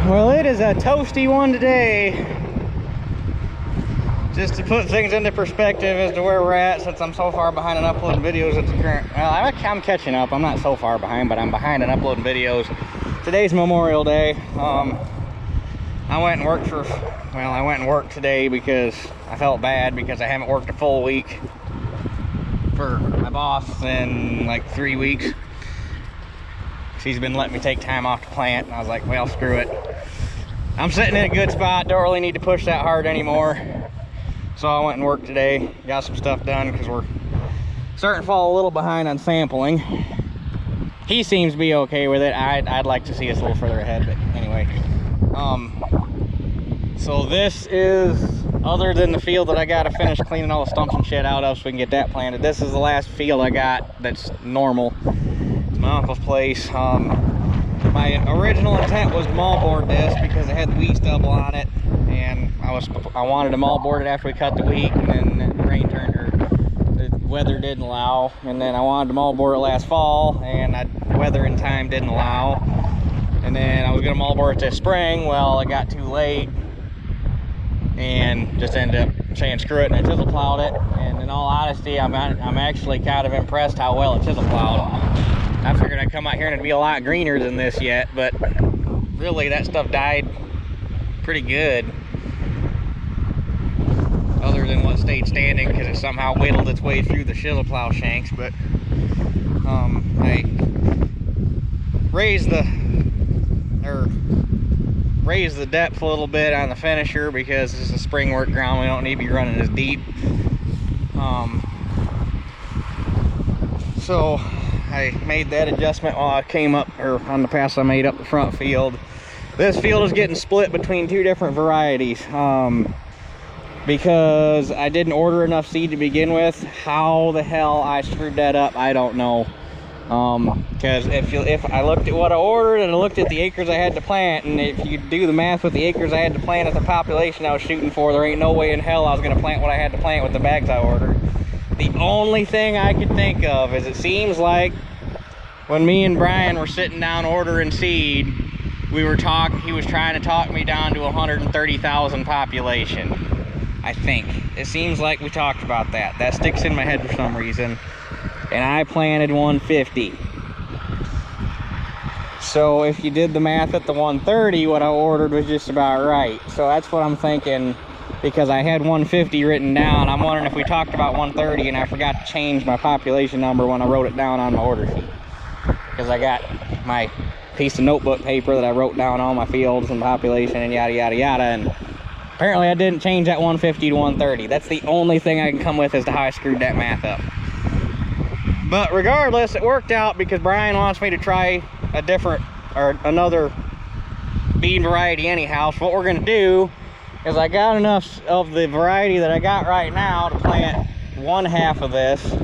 Well, it is a toasty one today. Just to put things into perspective as to where we're at, since I'm so far behind on uploading videos at the current. Well, I'm catching up. I'm not so far behind, but I'm behind on uploading videos. Today's Memorial Day. I went and worked today because I felt bad because I haven't worked a full week for my boss in like 3 weeks. She's been letting me take time off the plant, and I was like, well, screw it. I'm sitting in a good spot, don't really need to push that hard anymore. So I went and worked today, got some stuff done because we're starting to fall a little behind on sampling. He seems to be okay with it. I'd like to see us a little further ahead, but anyway. So this is, other than the field that I got to finish cleaning all the stumps and shit out of so we can get that planted, this is the last field I got that's normal. It's my uncle's place. My original intent was to moldboard this because it had the wheat stubble on it, and I wanted to moldboard it after we cut the wheat, and then the rain turned, or the weather didn't allow, and then I wanted to moldboard it last fall, and the weather and time didn't allow, and then I was gonna moldboard it this spring. Well, it got too late, and just ended up saying screw it, and I chisel plowed it. And in all honesty, I'm actually kind of impressed how well it chisel plowed. I figured I'd come out here and it'd be a lot greener than this yet, but really that stuff died pretty good, other than what stayed standing because it somehow whittled its way through the chisel plow shanks. But I raised the depth a little bit on the finisher because this is a spring work ground. We don't need to be running as deep. So I made that adjustment while I came up, or on the pass I made up the front field. This field is getting split between two different varieties because I didn't order enough seed to begin with. How the hell I screwed that up, I don't know. Because if I looked at what I ordered and I looked at the acres I had to plant, and if you do the math with the acres I had to plant at the population I was shooting for, there ain't no way in hell I was going to plant what I had to plant with the bags I ordered. The only thing I could think of is, it seems like when me and Brian were sitting down ordering seed, he was trying to talk me down to 130,000 population. I think it seems like we talked about that. That sticks in my head for some reason. And I planted 150. So if you did the math at the 130, what I ordered was just about right. So that's what I'm thinking, because I had 150 written down. I'm wondering if we talked about 130 and I forgot to change my population number when I wrote it down on my order sheet. Because I got my piece of notebook paper that I wrote down all my fields and population and yada yada yada, and apparently I didn't change that 150 to 130. That's the only thing I can come with as to how I screwed that math up. But regardless, it worked out because Brian wants me to try another bean variety anyhow. So what we're gonna do is, I got enough of the variety that I got right now to plant one half of this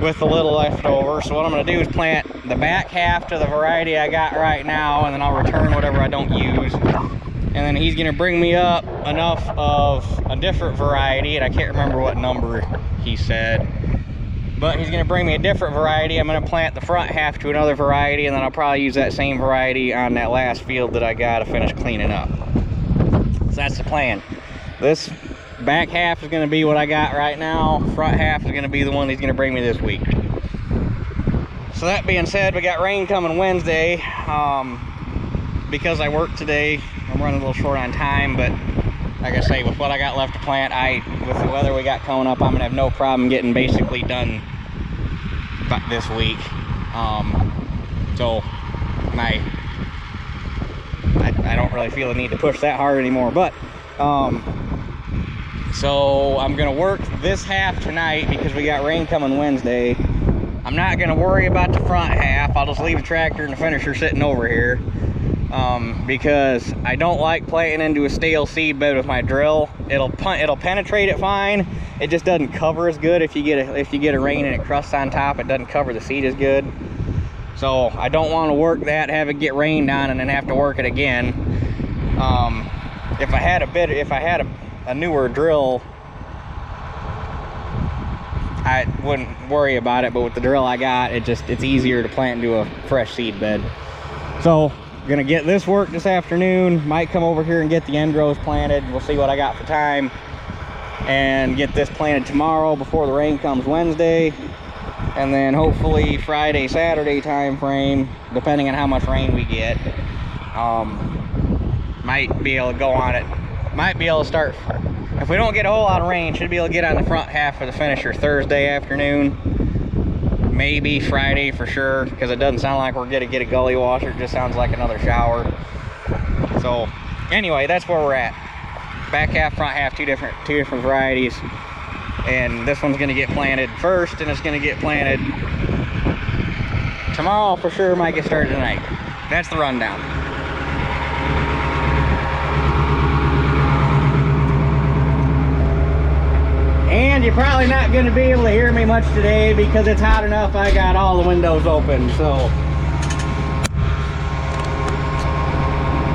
with a little left over. So what I'm gonna do is plant the back half to the variety I got right now, and then I'll return whatever I don't use. And then he's gonna bring me up enough of a different variety, and I can't remember what number he said, but he's gonna bring me a different variety. I'm gonna plant the front half to another variety, and then I'll probably use that same variety on that last field that I gotta finish cleaning up. So that's the plan. This back half is gonna be what I got right now. Front half is gonna be the one he's gonna bring me this week. So that being said, we got rain coming Wednesday. Because I worked today, I'm running a little short on time, but like I say, with what I got left to plant, with the weather we got coming up, I'm gonna have no problem getting basically done this week. So I don't really feel the need to push that hard anymore. But so I'm gonna work this half tonight because we got rain coming Wednesday. I'm not gonna worry about the front half. I'll just leave the tractor and the finisher sitting over here. Because I don't like planting into a stale seed bed with my drill. It'll penetrate it fine. It just doesn't cover as good. If you get a rain and it crusts on top, it doesn't cover the seed as good. So I don't want to work that, have it get rained on, and then have to work it again. If I had a newer drill, I wouldn't worry about it. But with the drill I got, it's easier to plant into a fresh seed bed. So Gonna get this work this afternoon. Might come over here and get the end rows planted. We'll see what I got for time. And get this planted tomorrow before the rain comes Wednesday. And then hopefully Friday, Saturday time frame, depending on how much rain we get. Might be able to go on it. Might be able to start, if we don't get a whole lot of rain, should be able to get on the front half of the finisher Thursday afternoon. Maybe Friday for sure, because it doesn't sound like we're gonna get a gully washer. It just sounds like another shower. So anyway, that's where we're at. Back half, front half, two different varieties. And this one's gonna get planted first, and it's gonna get planted tomorrow for sure. Might get started tonight. That's the rundown. And you're probably not going to be able to hear me much today because it's hot enough. I got all the windows open, so.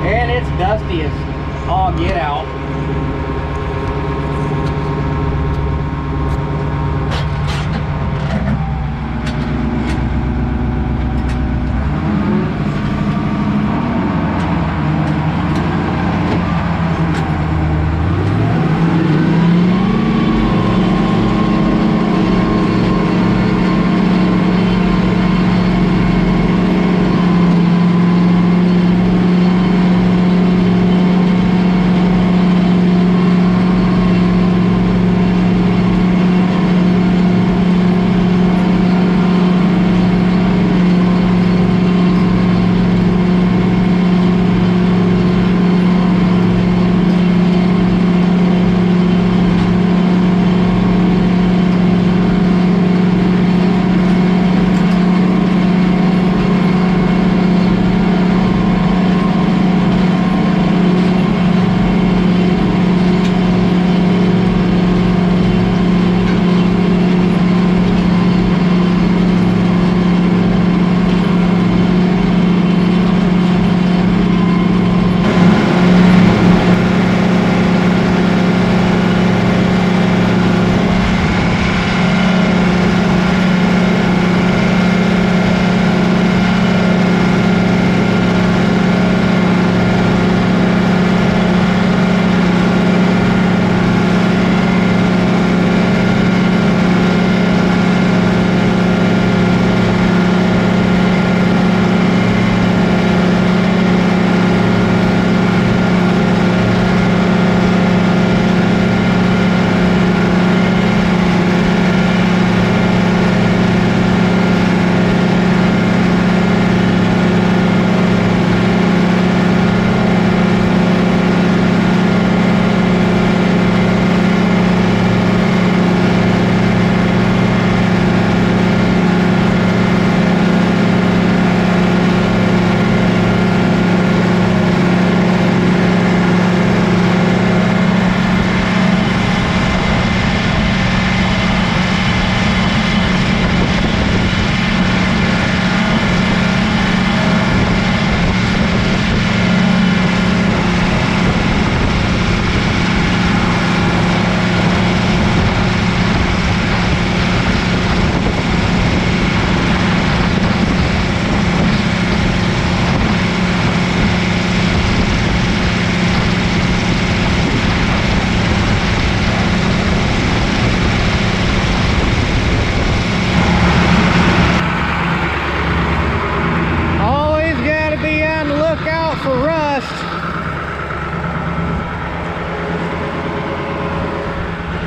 And it's dusty as all get out.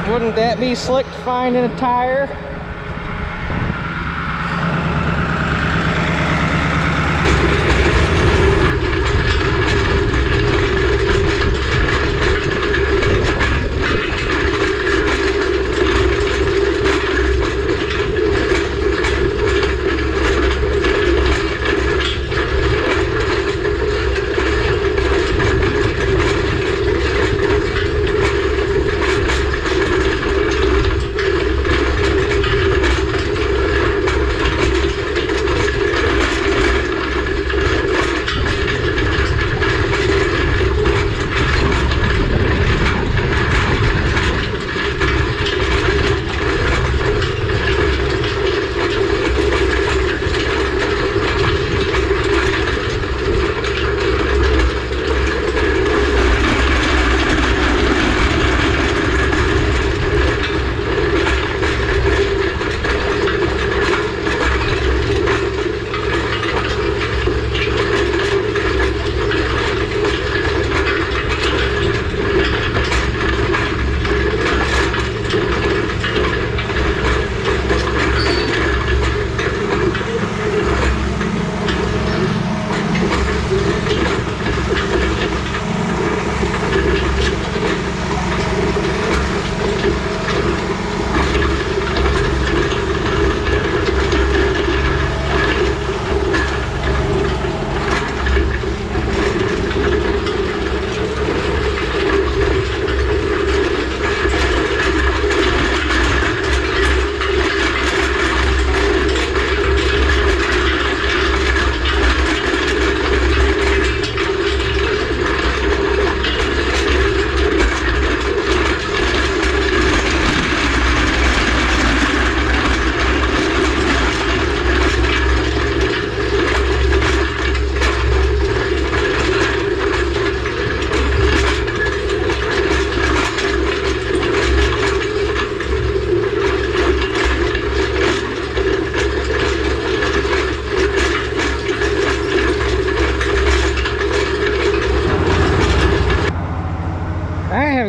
Wouldn't that be slick to find in a tire?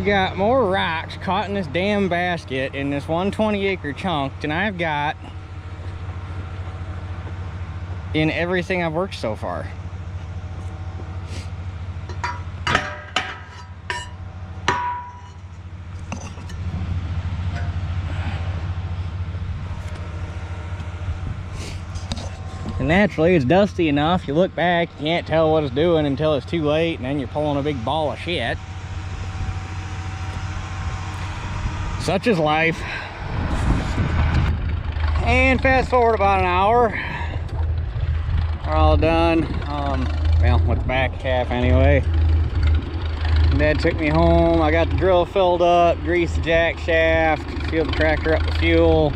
I've got more rocks caught in this damn basket in this 120-acre chunk than I've got in everything I've worked so far. And naturally, it's dusty enough. You look back, you can't tell what it's doing until it's too late, and then you're pulling a big ball of shit. Such is life. And fast forward about an hour, we're all done. Well, with the back half anyway. Dad took me home. I got the drill filled up, greased the jack shaft, filled the tractor up with fuel.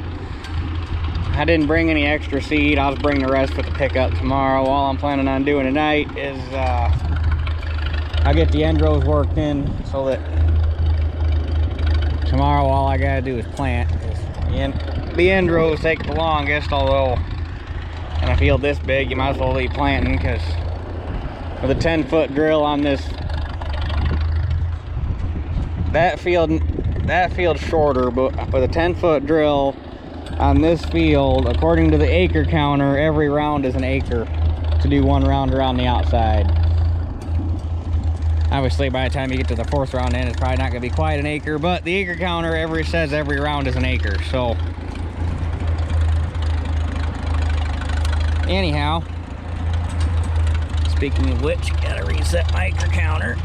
I didn't bring any extra seed. I'll just bring the rest with the pickup tomorrow. All I'm planning on doing tonight is I'll get the end rows worked in so that tomorrow all I gotta do is plant. The end rows take the longest, although in a field this big you might as well be planting, because with a 10-foot drill on this, that field's shorter, but with a 10-foot drill on this field, according to the acre counter, every round is an acre to do one round around the outside. Obviously, by the time you get to the 4th round in, it's probably not going to be quite an acre, but the acre counter says every round is an acre. So, anyhow, speaking of which, gotta reset my acre counter.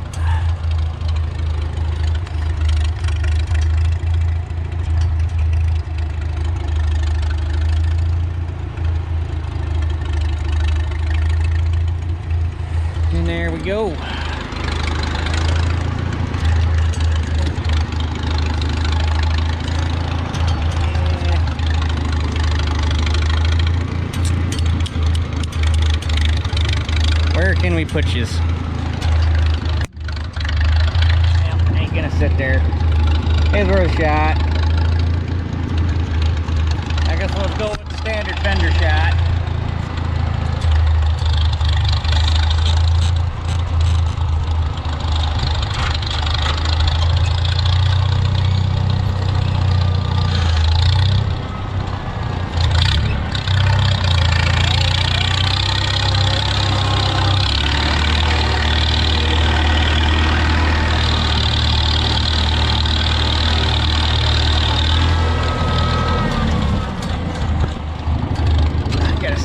And there we go. Where can we put yous? Yep, ain't gonna sit there. It's worth a shot. I guess let's go with the standard fender shot.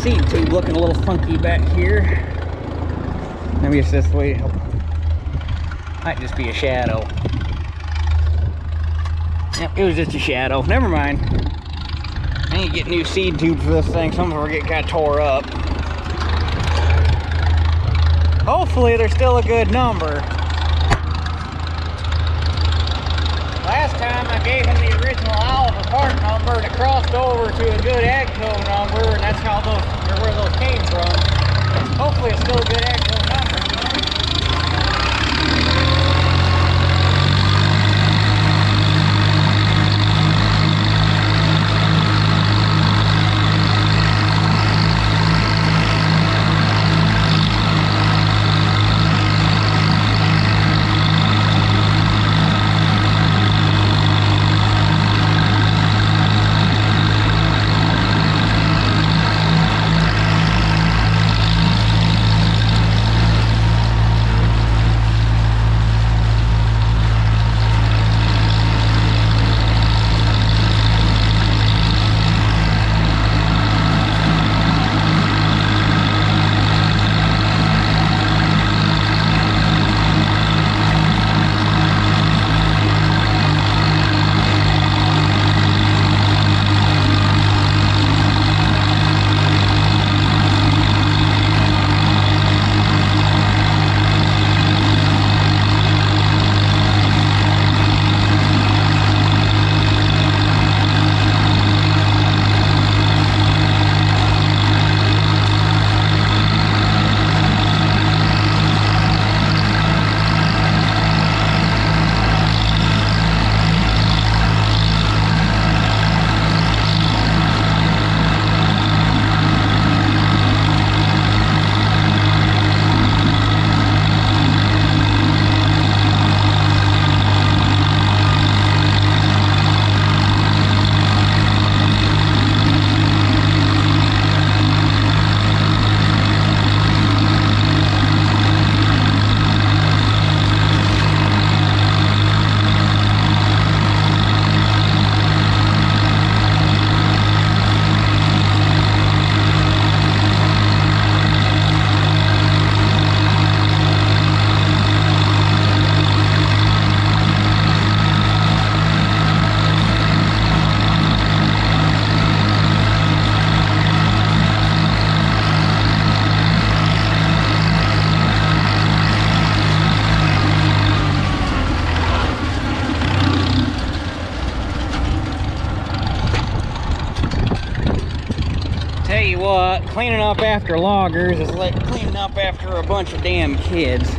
Seed tube looking a little funky back here. Maybe it's this way. Might just be a shadow. Yep, it was just a shadow. Never mind. I need to get new seed tubes for this thing. Some of them are getting kind of tore up. Hopefully they're still a good number. Last time I gave him the original Oliver part number and it crossed over to a good AGCO number, and that's how where those came from. Hopefully it's still a good AGCO number. you what, cleaning up after loggers is like cleaning up after a bunch of damn kids.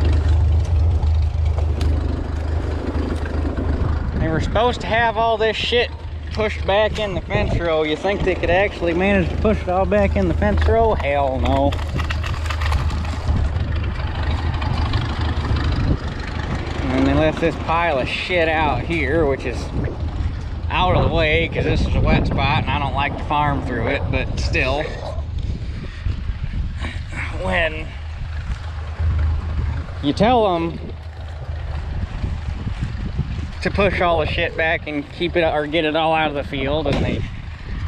They were supposed to have all this shit pushed back in the fence row. You think they could actually manage to push it all back in the fence row? Hell no. And they left this pile of shit out here, which is out of the way because this is a wet spot and I don't like to farm through it, but still, when you tell them to push all the shit back and keep it or get it all out of the field, and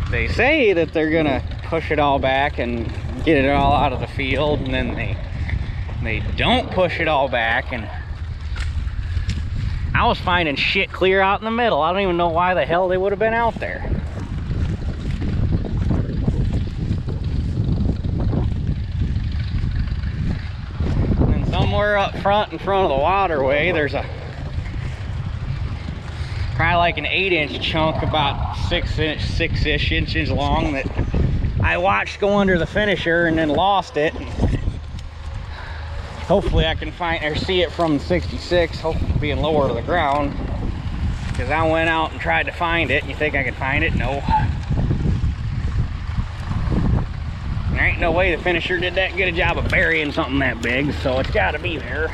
they say that they're gonna push it all back and get it all out of the field, and then they don't push it all back. And I was finding shit clear out in the middle. I don't even know why the hell they would have been out there. And somewhere up front in front of the waterway, there's probably like an 8-inch chunk, about 6-ish inches long, that I watched go under the finisher and then lost it. Hopefully I can find or see it from 66, hopefully being lower to the ground, because I went out and tried to find it. You think I could find it? No. There ain't no way the finisher did that good a job of burying something that big, so it's got to be there.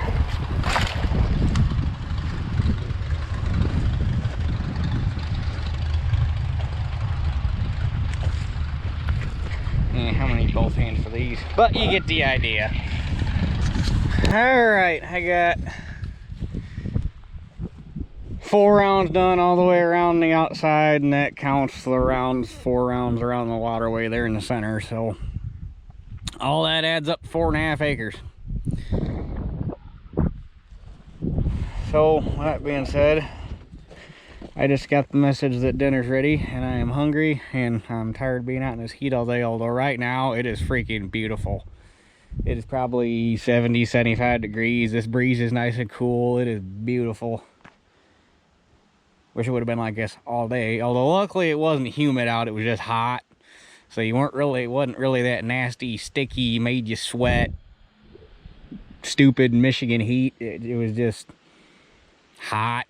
How many both hands for these? But you get the idea. Alright, I got 4 rounds done all the way around the outside, and that counts the rounds, 4 rounds around the waterway there in the center. So all that adds up to 4.5 acres. So that being said, I just got the message that dinner's ready, and I am hungry, and I'm tired of being out in this heat all day, although right now it is freaking beautiful. It is probably 70, 75 degrees. This breeze is nice and cool. It is beautiful. Wish it would have been like this all day, although luckily it wasn't humid out, it was just hot. So it wasn't really that nasty, sticky, made you sweat, stupid Michigan heat. It was just hot.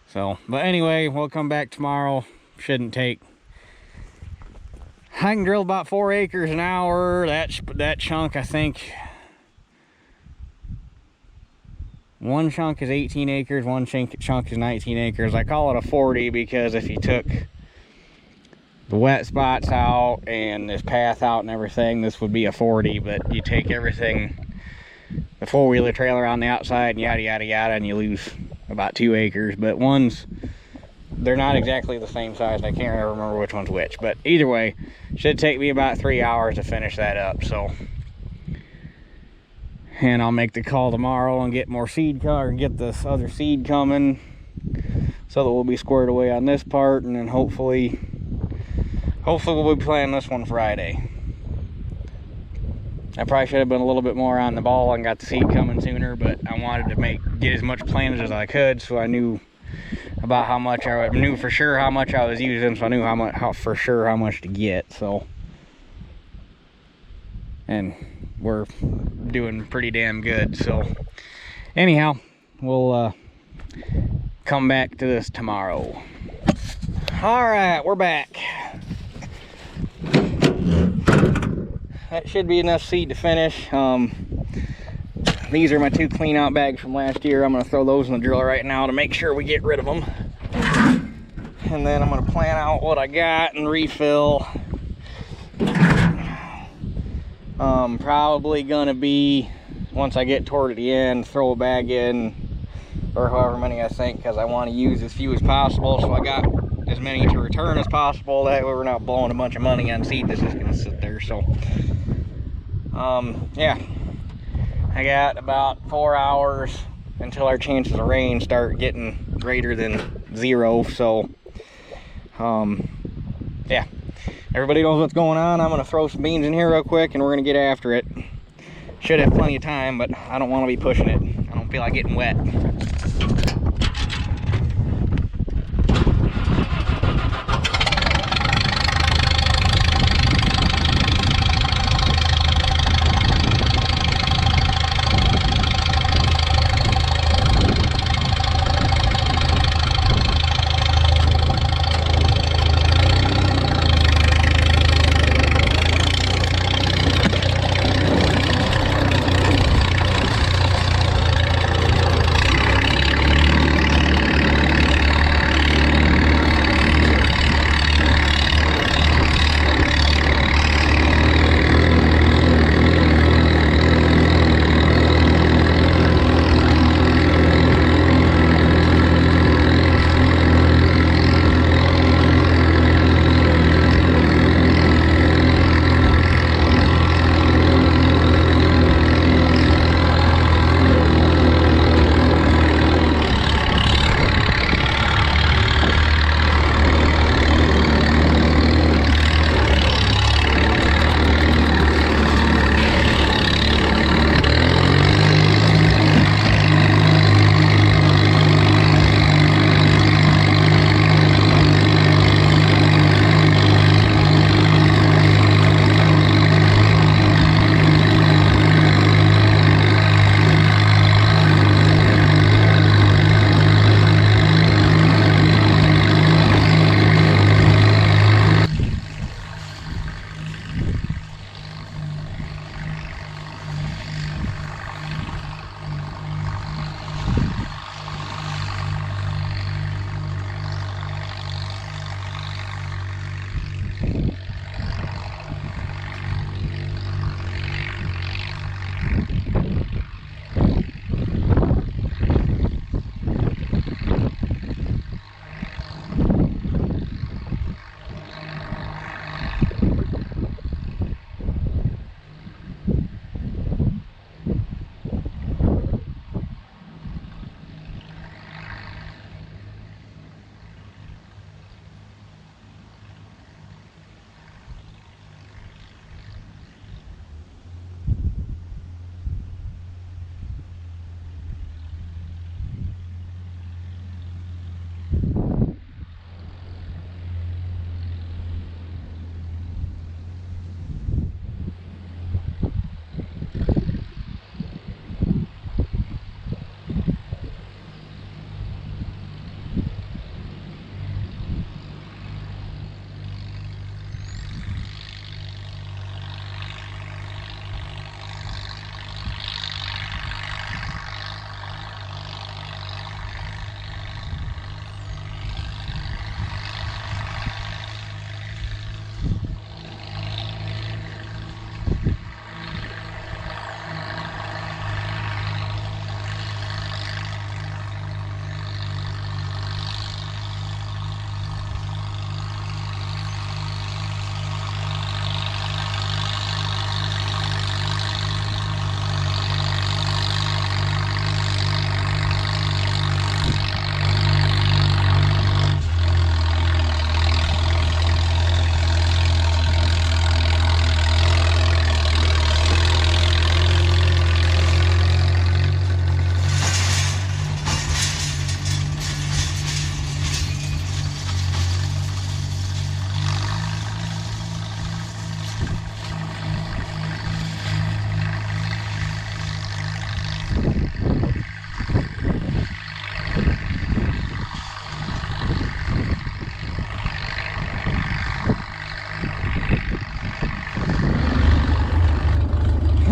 So, but anyway, we'll come back tomorrow. Shouldn't take. I can drill about 4 acres an hour. That chunk, I think, one chunk is 18 acres, one chunk is 19 acres. I call it a 40 because if you took the wet spots out and this path out and everything, this would be a 40. But you take everything, the 4-wheeler trailer on the outside and yada yada yada, and you lose about 2 acres. But they're not exactly the same size. I can't remember which one's which, but either way, should take me about 3 hours to finish that up. So, and I'll make the call tomorrow and get more seed or get this other seed coming, so that we'll be squared away on this part, and then hopefully we'll be planting this one Friday. I probably should have been a little bit more on the ball and got the seed coming sooner, but I wanted to get as much planted as I could, so I knew about how much I knew for sure how much I was using, so I knew how for sure how much to get. So, and we're doing pretty damn good. So anyhow, we'll come back to this tomorrow. All right, we're back. That should be enough seed to finish. These are my 2 clean out bags from last year. I'm going to throw those in the driller right now to make sure we get rid of them. And then I'm going to plan out what I got and refill. Probably going to be, once I get toward the end, throw a bag in, or however many I think, because I want to use as few as possible. So I got as many to return as possible. That way we're not blowing a bunch of money on seed that's just going to sit there. So, yeah. I got about 4 hours until our chances of rain start getting greater than 0. So, yeah, everybody knows what's going on. I'm gonna throw some beans in here real quick and we're gonna get after it. Should have plenty of time, but I don't want to be pushing it. I don't feel like getting wet.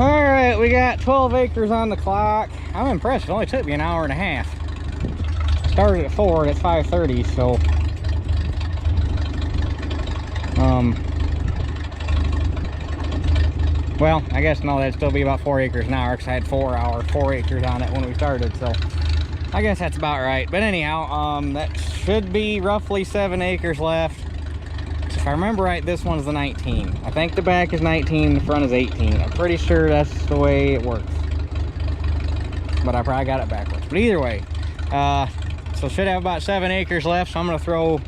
All right, we got 12 acres on the clock. I'm impressed. It only took me an hour and a half. Started at 4 and it's 5:30, so well, I guess no, that'd still be about 4 acres an hour because I had 4 acres on it when we started, so I guess that's about right. But anyhow, that should be roughly 7 acres left. So if I remember right, this one's the 19. I think the back is 19, the front is 18. I'm pretty sure that's the way it works, but I probably got it backwards. But either way, so should have about 7 acres left, so I'm gonna throw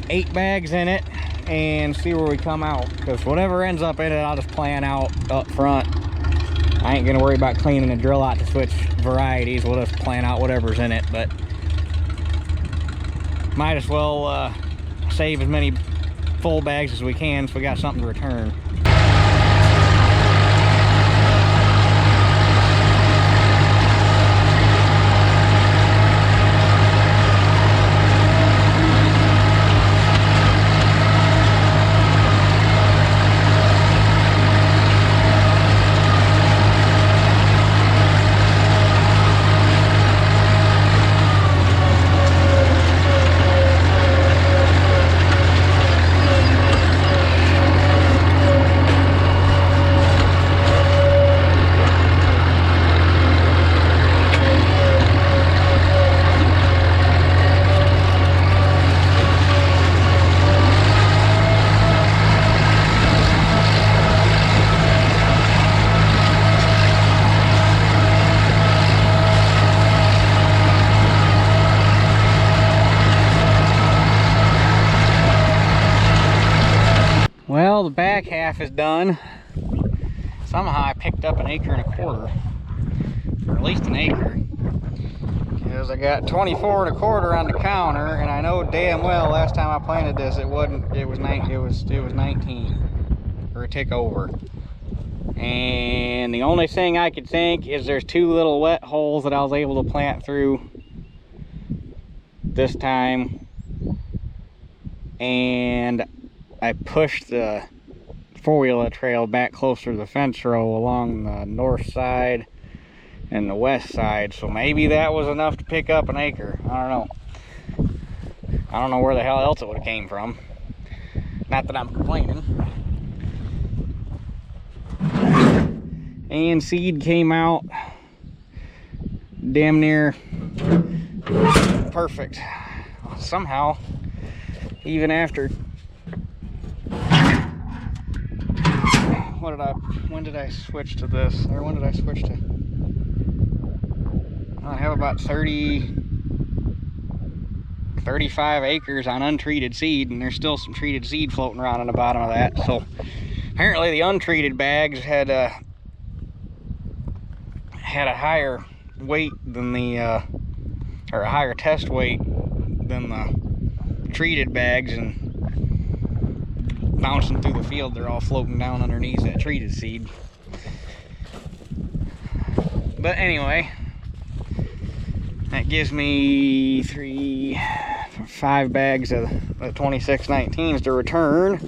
8 bags in it and see where we come out, because whatever ends up in it, I'll just plan out up front. I ain't gonna worry about cleaning the drill out to switch varieties. We'll just plan out whatever's in it, but might as well save as many full bags as we can so we got something to return. Well, the back half is done. Somehow I picked up 1.25 acres, or at least an acre, because I got 24 1/4 on the counter, and I know damn well last time I planted this it was 19 or a tick over. And the only thing I could think is there's 2 little wet holes that I was able to plant through this time, and I pushed the 4-wheeler trail back closer to the fence row along the north side and the west side, so maybe that was enough to pick up 1 acre. I don't know. I don't know where the hell else it would have came from. Not that I'm complaining. And seed came out damn near perfect. Somehow, even after when did I switch to this? Or when did I switch to? I have about 35 acres on untreated seed, and there's still some treated seed floating around on the bottom of that. So apparently the untreated bags had a higher weight than the or a higher test weight than the treated bags, and bouncing through the field, they're all floating down underneath that treated seed. But anyway, that gives me 5 bags of the 2619s to return.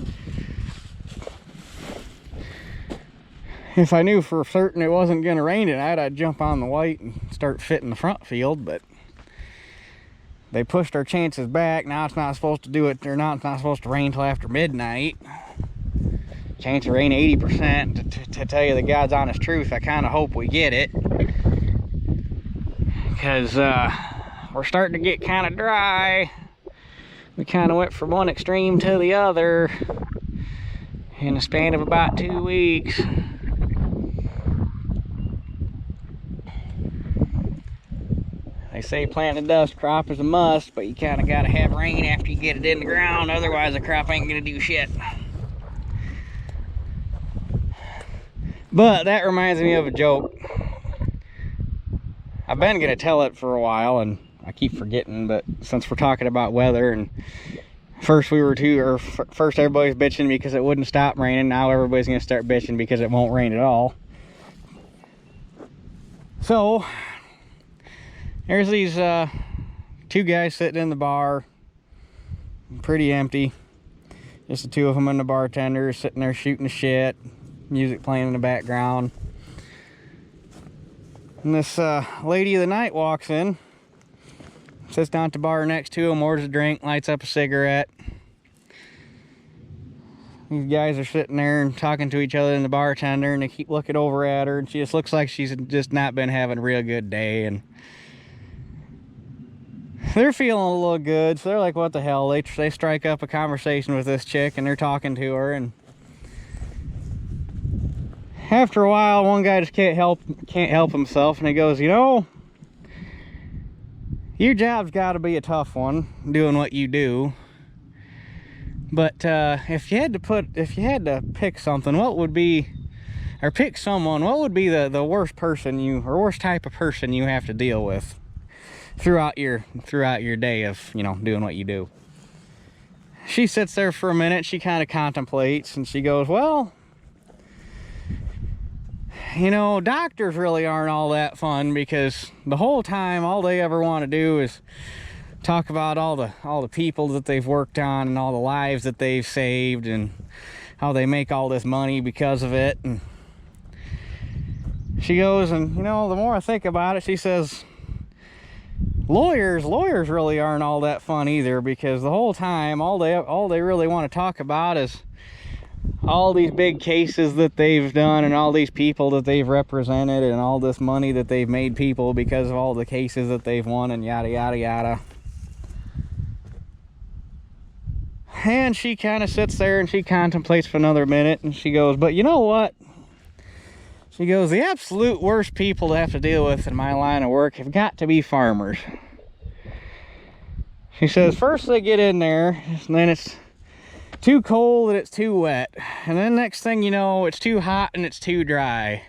If I knew for certain it wasn't going to rain tonight, I'd jump on the white and start fitting the front field, but they pushed our chances back. Now it's not supposed to do it, or not, it's not supposed to rain till after midnight. Chance of rain 80%. To tell you the God's honest truth, I kind of hope we get it, because we're starting to get kind of dry. We kind of went from one extreme to the other in the span of about 2 weeks. They say planting a dust crop is a must, but you kind of got to have rain after you get it in the ground, otherwise the crop ain't going to do shit. But that reminds me of a joke. I've been going to tell it for a while, and I keep forgetting, but since we're talking about weather, and first everybody's bitching because it wouldn't stop raining, now everybody's going to start bitching because it won't rain at all. So there's these 2 guys sitting in the bar, pretty empty. Just the 2 of them and the bartender sitting there shooting the shit, music playing in the background. And this lady of the night walks in, sits down at the bar next to him, orders a drink, lights up a cigarette. These guys are sitting there and talking to each other and the bartender, and they keep looking over at her, and she just looks like she's just not been having a real good day, and they're feeling a little good, so they're like, what the hell? They strike up a conversation with this chick, and they're talking to her, and after a while, one guy just can't help himself, and he goes, you know, your job's got to be a tough one, doing what you do. But if you had to pick something, what would be, or pick someone, what would be the worst person worst type of person you have to deal with throughout your day of, you know, doing what you do? She sits there for a minute, she kind of contemplates, and she goes, well, you know, doctors really aren't all that fun, because the whole time all they ever want to do is talk about all the people that they've worked on and all the lives that they've saved and how they make all this money because of it. And she goes, and you know, the more I think about it, she says, lawyers really aren't all that fun either, because the whole time all they really want to talk about is all these big cases that they've done and all these people that they've represented and all this money that they've made people because of all the cases that they've won and yada yada yada. And she kind of sits there and she contemplates for another minute, and she goes, but you know what? She goes, the absolute worst people to have to deal with in my line of work have got to be farmers. She says, first they get in there, and then it's too cold and it's too wet. And then next thing you know, it's too hot and it's too dry.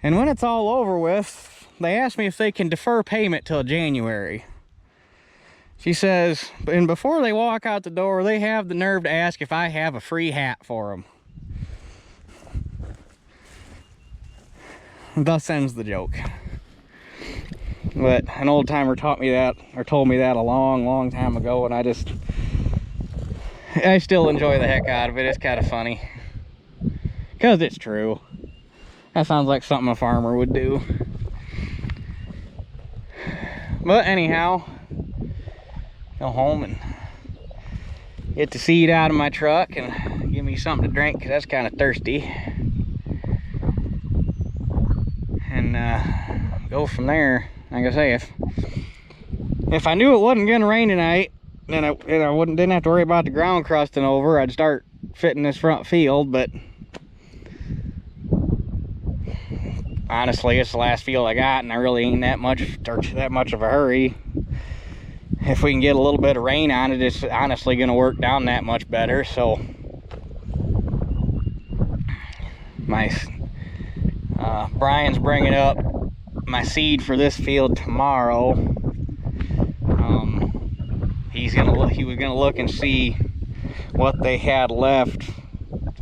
And when it's all over with, they ask me if they can defer payment till January. She says, and before they walk out the door, they have the nerve to ask if I have a free hat for them. Thus ends the joke. But an old timer taught me that, or told me that a long time ago, and I still enjoy the heck out of it. It's kind of funny, because it's true. That sounds like something a farmer would do. But anyhow, go home and get the seed out of my truck and give me something to drink, because that's kind of thirsty. And go from there. Like I say, if I knew it wasn't gonna rain tonight, then I didn't have to worry about the ground crusting over. I'd start fitting this front field, but honestly, it's the last field I got, and I really ain't that much of a hurry. If we can get a little bit of rain on it, it's honestly going to work down that much better. So Brian's bringing up my seed for this field tomorrow. He was gonna look and see what they had left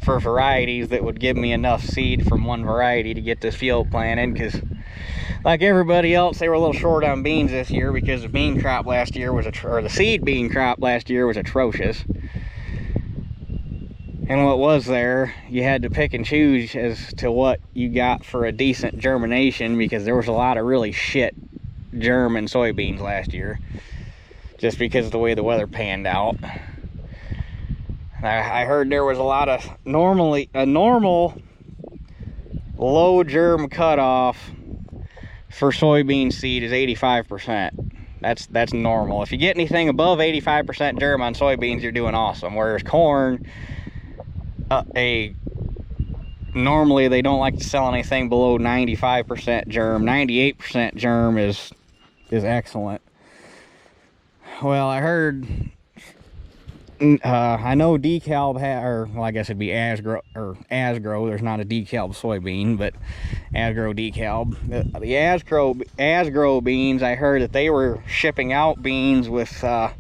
for varieties that would give me enough seed from one variety to get this field planted, because like everybody else, they were a little short on beans this year, because the bean crop last year was the seed bean crop last year was atrocious. And what was there, you had to pick and choose as to what you got for a decent germination, because there was a lot of really shit germ in soybeans last year, just because of the way the weather panned out. I heard there was a lot of a normal low germ cutoff for soybean seed is 85%. That's normal. If you get anything above 85% germ on soybeans, you're doing awesome. Whereas corn, normally they don't like to sell anything below 95% germ. 98% germ is excellent. Well, I heard, I know DeKalb well, I guess it'd be Asgrow, there's not a DeKalb soybean, but Asgrow DeKalb. The Asgrow beans, I heard that they were shipping out beans with a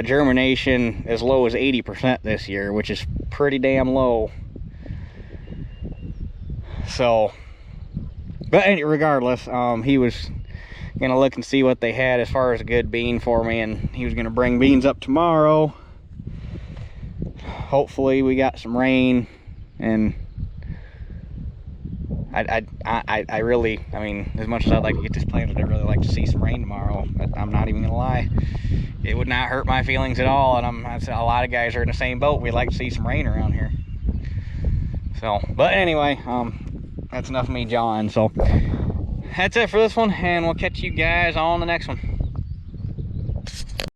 germination as low as 80% this year, which is pretty damn low. So, but regardless, he was gonna look and see what they had as far as a good bean for me, and he was gonna bring beans up tomorrow. Hopefully we got some rain, and I really, I mean, as much as I'd like to get this planted, I'd really like to see some rain tomorrow. But I'm not even gonna lie, it would not hurt my feelings at all. And a lot of guys are in the same boat. We'd like to see some rain around here. So, but anyway, that's enough of me jawing. So that's it for this one, and we'll catch you guys on the next one.